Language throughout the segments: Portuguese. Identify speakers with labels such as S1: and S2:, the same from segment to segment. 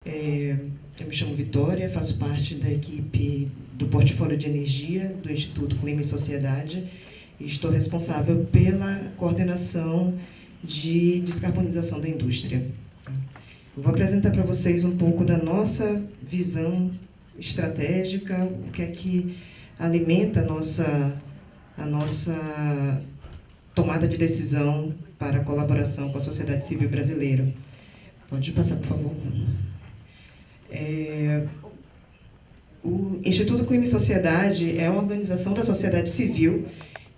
S1: Eu me chamo Vitória, faço parte da equipe do Portfólio de Energia do Instituto Clima e Sociedade e estou responsável pela coordenação de descarbonização da indústria. Eu vou apresentar para vocês um pouco da nossa visão estratégica, o que é que alimenta a nossa tomada de decisão para a colaboração com a sociedade civil brasileira. Pode passar, por favor. O Instituto Clima e Sociedade é uma organização da sociedade civil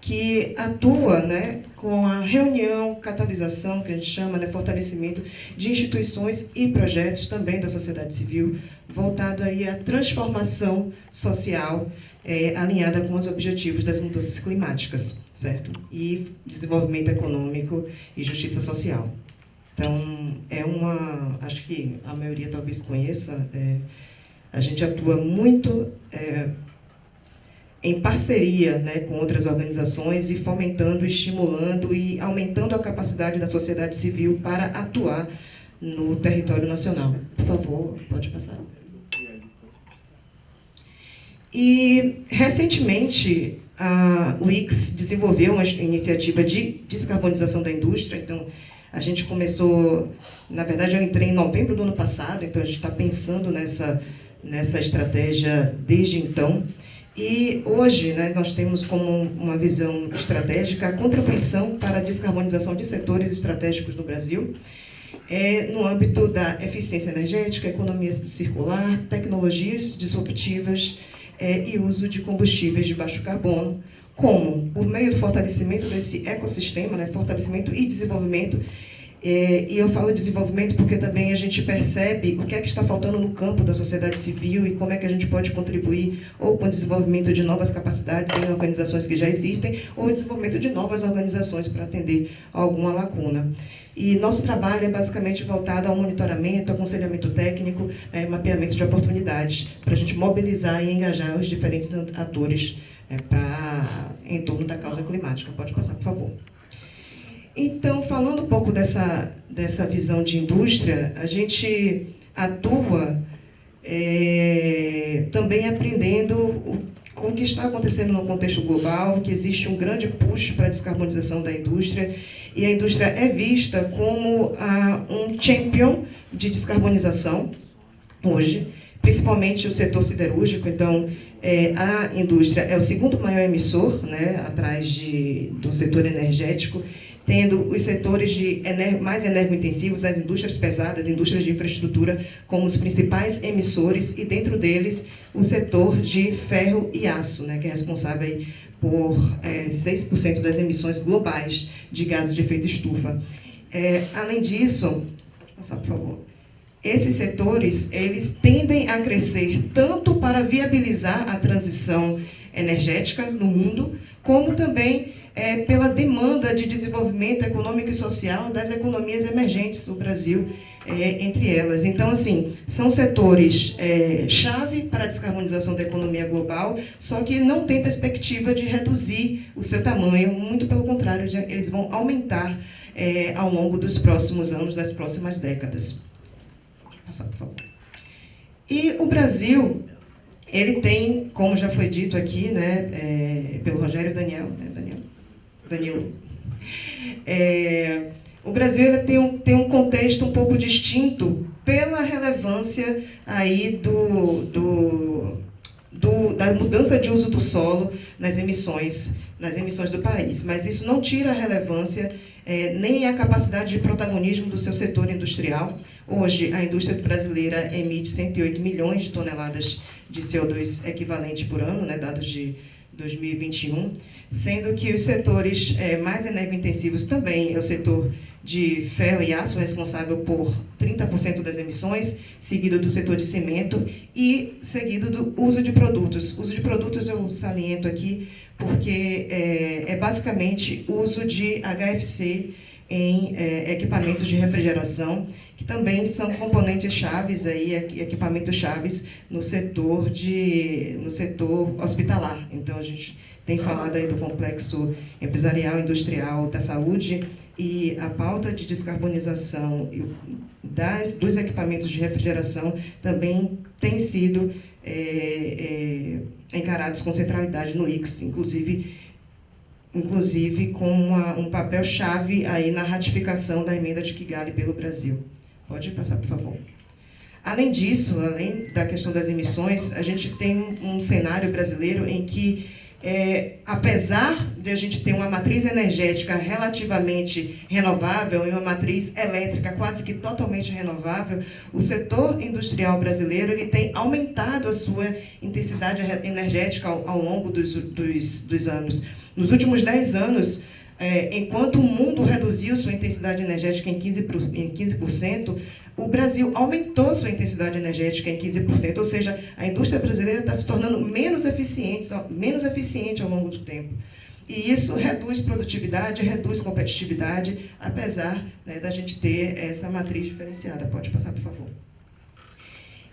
S1: que atua, né, com a reunião, catalisação, que a gente chama, né, fortalecimento de instituições e projetos também da sociedade civil, voltado aí à transformação social alinhada com os objetivos das mudanças climáticas, certo? E desenvolvimento econômico e justiça social. Então, acho que a maioria talvez conheça, a gente atua muito em parceria, né, com outras organizações e fomentando, estimulando e aumentando a capacidade da sociedade civil para atuar no território nacional. Por favor, pode passar. E, recentemente, o ICS desenvolveu uma iniciativa de descarbonização da indústria. Então, a gente começou, na verdade, eu entrei em novembro do ano passado, então a gente está pensando nessa estratégia desde então. E hoje, né, nós temos como uma visão estratégica a contribuição para a descarbonização de setores estratégicos no Brasil, no âmbito da eficiência energética, economia circular, tecnologias disruptivas e uso de combustíveis de baixo carbono, como por meio do fortalecimento desse ecossistema, né, fortalecimento e desenvolvimento. E eu falo desenvolvimento porque também a gente percebe o que é que está faltando no campo da sociedade civil e como é que a gente pode contribuir ou com o desenvolvimento de novas capacidades em organizações que já existem ou o desenvolvimento de novas organizações para atender a alguma lacuna. E nosso trabalho é basicamente voltado ao monitoramento, aconselhamento técnico, mapeamento de oportunidades, para a gente mobilizar e engajar os diferentes atores em torno da causa climática. Pode passar, por favor. Então, falando um pouco dessa visão de indústria, a gente atua também aprendendo com o que está acontecendo no contexto global, que existe um grande push para a descarbonização da indústria, e a indústria é vista como um champion de descarbonização hoje, principalmente o setor siderúrgico. Então, a indústria é o segundo maior emissor, né, atrás do setor energético, tendo os setores mais energointensivos, as indústrias pesadas, indústrias de infraestrutura, como os principais emissores, e dentro deles o setor de ferro e aço, né, que é responsável aí por 6% das emissões globais de gases de efeito estufa. Além disso, passar, por favor. Esses setores, eles tendem a crescer tanto para viabilizar a transição energética no mundo, como também pela demanda de desenvolvimento econômico e social das economias emergentes do Brasil, entre elas. Então, assim, são setores chave para a descarbonização da economia global, só que não tem perspectiva de reduzir o seu tamanho, muito pelo contrário, eles vão aumentar ao longo dos próximos anos, das próximas décadas. Pode passar, por favor. E o Brasil, ele tem, como já foi dito aqui, né, pelo Rogério e Danilo, o Brasil ele tem um contexto um pouco distinto pela relevância aí da mudança de uso do solo nas emissões do país. Mas isso não tira a relevância nem a capacidade de protagonismo do seu setor industrial. Hoje, a indústria brasileira emite 108 milhões de toneladas de CO2 equivalente por ano, né, dados de 2021, sendo que os setores mais energointensivos também é o setor de ferro e aço, responsável por 30% das emissões, seguido do setor de cimento e seguido do uso de produtos. Uso de produtos eu saliento aqui porque é basicamente uso de HFC em equipamentos de refrigeração, que também são componentes chaves, equipamentos chaves no setor hospitalar. Então, a gente tem falado aí do complexo empresarial, industrial da saúde, e a pauta de descarbonização dos equipamentos de refrigeração também tem sido encarados com centralidade no ICS, inclusive com um papel-chave aí na ratificação da emenda de Kigali pelo Brasil. Pode passar, por favor. Além disso, além da questão das emissões, a gente tem um cenário brasileiro em que, apesar de a gente ter uma matriz energética relativamente renovável e uma matriz elétrica quase que totalmente renovável, o setor industrial brasileiro ele tem aumentado a sua intensidade energética ao longo dos anos. Nos últimos 10 anos, enquanto o mundo reduziu sua intensidade energética em 15%, o Brasil aumentou sua intensidade energética em 15%, ou seja, a indústria brasileira está se tornando menos eficiente ao longo do tempo. E isso reduz produtividade, reduz competitividade, apesar, né, da gente ter essa matriz diferenciada. Pode passar, por favor.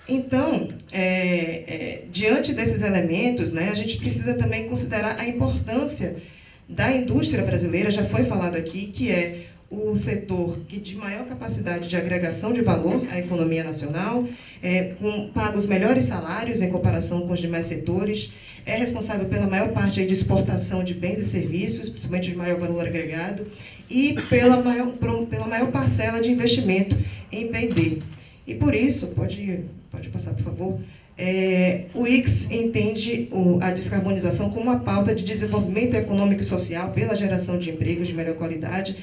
S1: Então, diante desses elementos, né, a gente precisa também considerar a importância da indústria brasileira, já foi falado aqui, que é o setor de maior capacidade de agregação de valor à economia nacional, paga os melhores salários em comparação com os demais setores, é responsável pela maior parte de exportação de bens e serviços, principalmente de maior valor agregado, e pela maior parcela de investimento em P&D. E por isso, pode passar, por favor, o ICS entende a descarbonização como uma pauta de desenvolvimento econômico e social pela geração de empregos de melhor qualidade,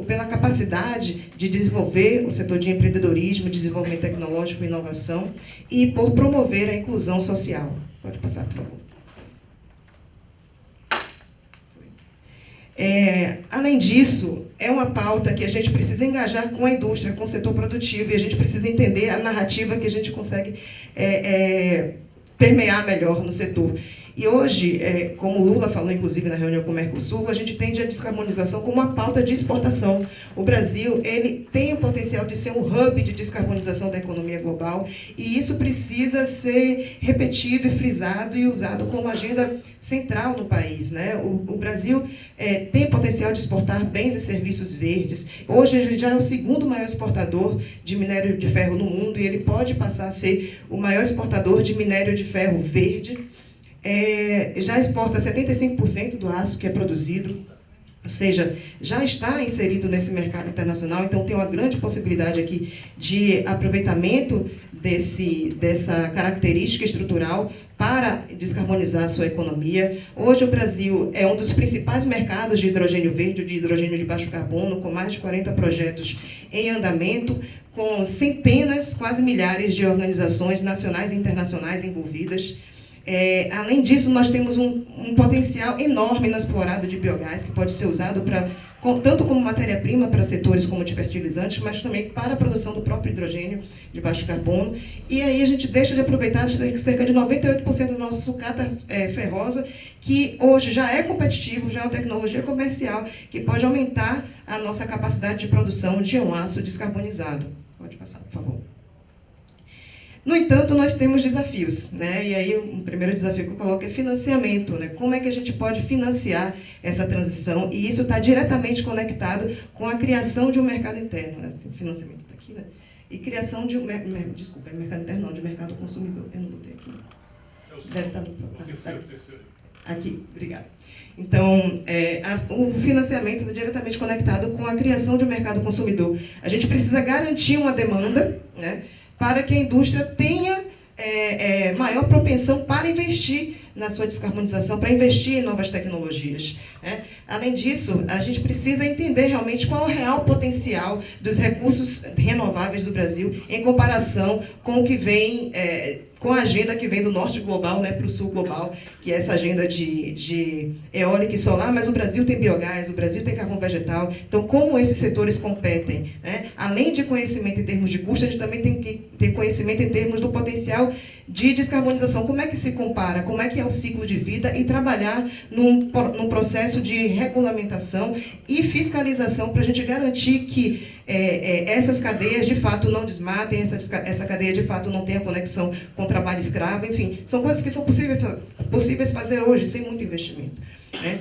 S1: pela capacidade de desenvolver o setor de empreendedorismo, desenvolvimento tecnológico e inovação, e por promover a inclusão social. Pode passar, por favor. Além disso, é uma pauta que a gente precisa engajar com a indústria, com o setor produtivo, e a gente precisa entender a narrativa que a gente consegue permear melhor no setor. E hoje, como o Lula falou, inclusive, na reunião com o Mercosul, a gente entende a descarbonização como uma pauta de exportação. O Brasil ele tem o potencial de ser um hub de descarbonização da economia global, e isso precisa ser repetido e frisado e usado como agenda central no país, né? O Brasil tem potencial de exportar bens e serviços verdes. Hoje, ele já é o segundo maior exportador de minério de ferro no mundo, e ele pode passar a ser o maior exportador de minério de ferro verde. Já exporta 75% do aço que é produzido, ou seja, já está inserido nesse mercado internacional, então tem uma grande possibilidade aqui de aproveitamento dessa característica estrutural para descarbonizar a sua economia. Hoje o Brasil é um dos principais mercados de hidrogênio verde, de hidrogênio de baixo carbono, com mais de 40 projetos em andamento, com centenas, quase milhares de organizações nacionais e internacionais envolvidas. Além disso, nós temos um potencial enorme no explorado de biogás, que pode ser usado tanto como matéria-prima para setores como de fertilizantes, mas também para a produção do próprio hidrogênio de baixo carbono. E aí a gente deixa de aproveitar cerca de 98% da nossa sucata ferrosa, que hoje já é competitivo, já é uma tecnologia comercial, que pode aumentar a nossa capacidade de produção de um aço descarbonizado. Pode passar, por favor. No entanto, nós temos desafios, né? E aí o primeiro desafio que eu coloco é financiamento, né? Como é que a gente pode financiar essa transição? E isso está diretamente conectado com a criação de um mercado interno. Né? Assim, o financiamento está aqui, né? E criação de um... Desculpa, mercado interno não, de mercado consumidor. Eu não botei aqui. Deve estar no... terceiro. Aqui, obrigada. Então, o financiamento está diretamente conectado com a criação de um mercado consumidor. A gente precisa garantir uma demanda, né, para que a indústria tenha maior propensão para investir na sua descarbonização, para investir em novas tecnologias. Né? Além disso, a gente precisa entender realmente qual é o real potencial dos recursos renováveis do Brasil em comparação com o que vem... com a agenda que vem do norte global, né, para o sul global, que é essa agenda de eólica e solar, mas o Brasil tem biogás, o Brasil tem carvão vegetal. Então, como esses setores competem? Né? Além de conhecimento em termos de custo, a gente também tem que ter conhecimento em termos do potencial de descarbonização. Como é que se compara? Como é que é o ciclo de vida? E trabalhar num processo de regulamentação e fiscalização para a gente garantir que essas cadeias, de fato, não desmatem, essa cadeia, de fato, não tenha conexão com trabalho escravo. Enfim, são coisas que são possíveis fazer hoje, sem muito investimento, né?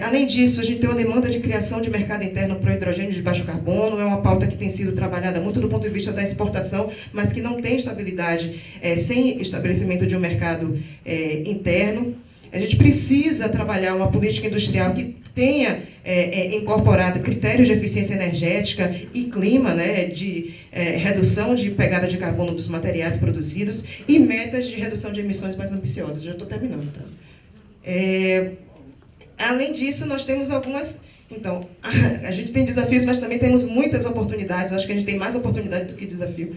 S1: Além disso, a gente tem uma demanda de criação de mercado interno para o hidrogênio de baixo carbono. É uma pauta que tem sido trabalhada muito do ponto de vista da exportação, mas que não tem estabilidade sem estabelecimento de um mercado interno. A gente precisa trabalhar uma política industrial que tenha incorporado critérios de eficiência energética e clima, né, de redução de pegada de carbono dos materiais produzidos e metas de redução de emissões mais ambiciosas. Já estou terminando, tá? Além disso, nós temos algumas... Então, a gente tem desafios, mas também temos muitas oportunidades. Eu acho que a gente tem mais oportunidade do que desafio.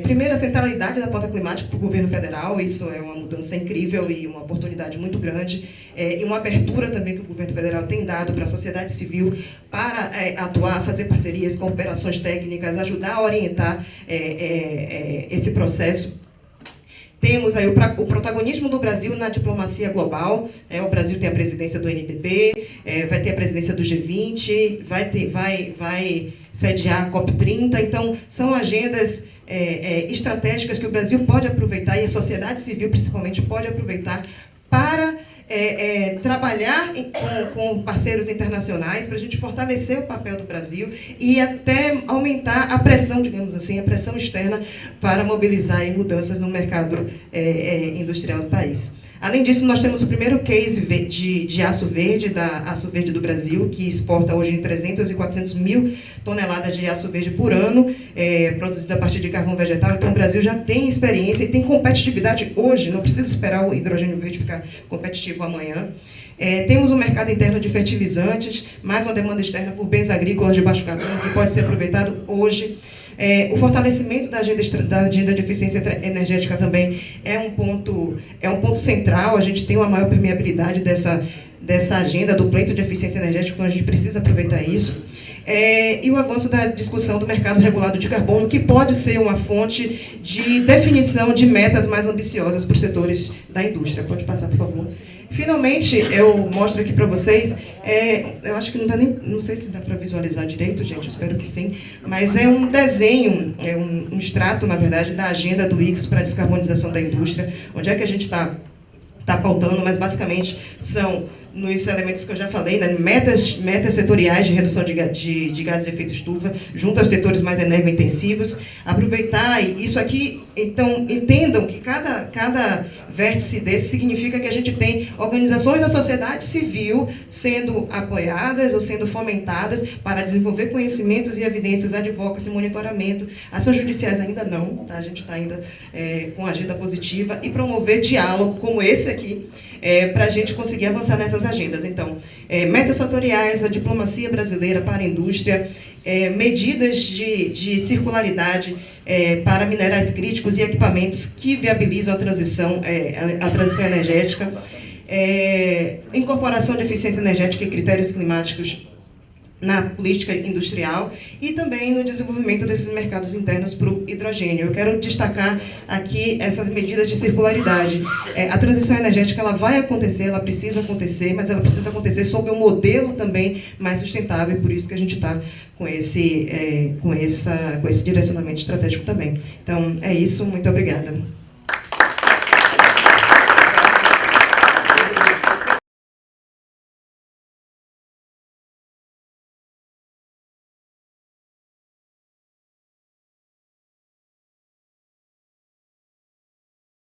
S1: Primeiro, a centralidade da pauta climática para o governo federal. Isso é uma mudança incrível e uma oportunidade muito grande. E uma abertura também que o governo federal tem dado para a sociedade civil para atuar, fazer parcerias com operações técnicas, ajudar a orientar esse processo. Temos aí o protagonismo do Brasil na diplomacia global. O Brasil tem a presidência do NDP, vai ter a presidência do G20, vai sediar a COP30. Então, são agendas estratégicas que o Brasil pode aproveitar, e a sociedade civil, principalmente, pode aproveitar para trabalhar com parceiros internacionais para a gente fortalecer o papel do Brasil e até aumentar a pressão, digamos assim, a pressão externa para mobilizar mudanças no mercado industrial do país. Além disso, nós temos o primeiro case de aço verde, da Aço Verde do Brasil, que exporta hoje em 300 e 400 mil toneladas de aço verde por ano, produzido a partir de carvão vegetal. Então, o Brasil já tem experiência e tem competitividade hoje, não precisa esperar o hidrogênio verde ficar competitivo amanhã. Temos um mercado interno de fertilizantes, mais uma demanda externa por bens agrícolas de baixo carbono, que pode ser aproveitado hoje. O fortalecimento da agenda de eficiência energética também é um ponto central. A gente tem uma maior permeabilidade dessa agenda do pleito de eficiência energética, então a gente precisa aproveitar isso. E o avanço da discussão do mercado regulado de carbono, que pode ser uma fonte de definição de metas mais ambiciosas para os setores da indústria. Pode passar, por favor. Finalmente, eu mostro aqui para vocês, eu acho que não dá nem, não sei se dá para visualizar direito, gente, espero que sim, mas é um desenho, um extrato, na verdade, da agenda do ICS para a descarbonização da indústria. Onde é que a gente está pautando, mas basicamente são nos elementos que eu já falei, né, metas setoriais de redução de gases de efeito estufa, junto aos setores mais energointensivos, aproveitar isso aqui. Então, entendam que cada vértice desse significa que a gente tem organizações da sociedade civil sendo apoiadas ou sendo fomentadas para desenvolver conhecimentos e evidências, advocacy, monitoramento. Ações judiciais ainda não, tá? A gente está ainda com agenda positiva, e promover diálogo como esse aqui, para a gente conseguir avançar nessas agendas. Então, metas setoriais, a diplomacia brasileira para a indústria, medidas de circularidade para minerais críticos e equipamentos que viabilizam a transição energética, incorporação de eficiência energética e critérios climáticos na política industrial e também no desenvolvimento desses mercados internos para o hidrogênio. Eu quero destacar aqui essas medidas de circularidade. A transição energética, ela vai acontecer, ela precisa acontecer, mas ela precisa acontecer sob um modelo também mais sustentável, e por isso que a gente está com esse direcionamento estratégico também. Então, é isso, muito obrigada.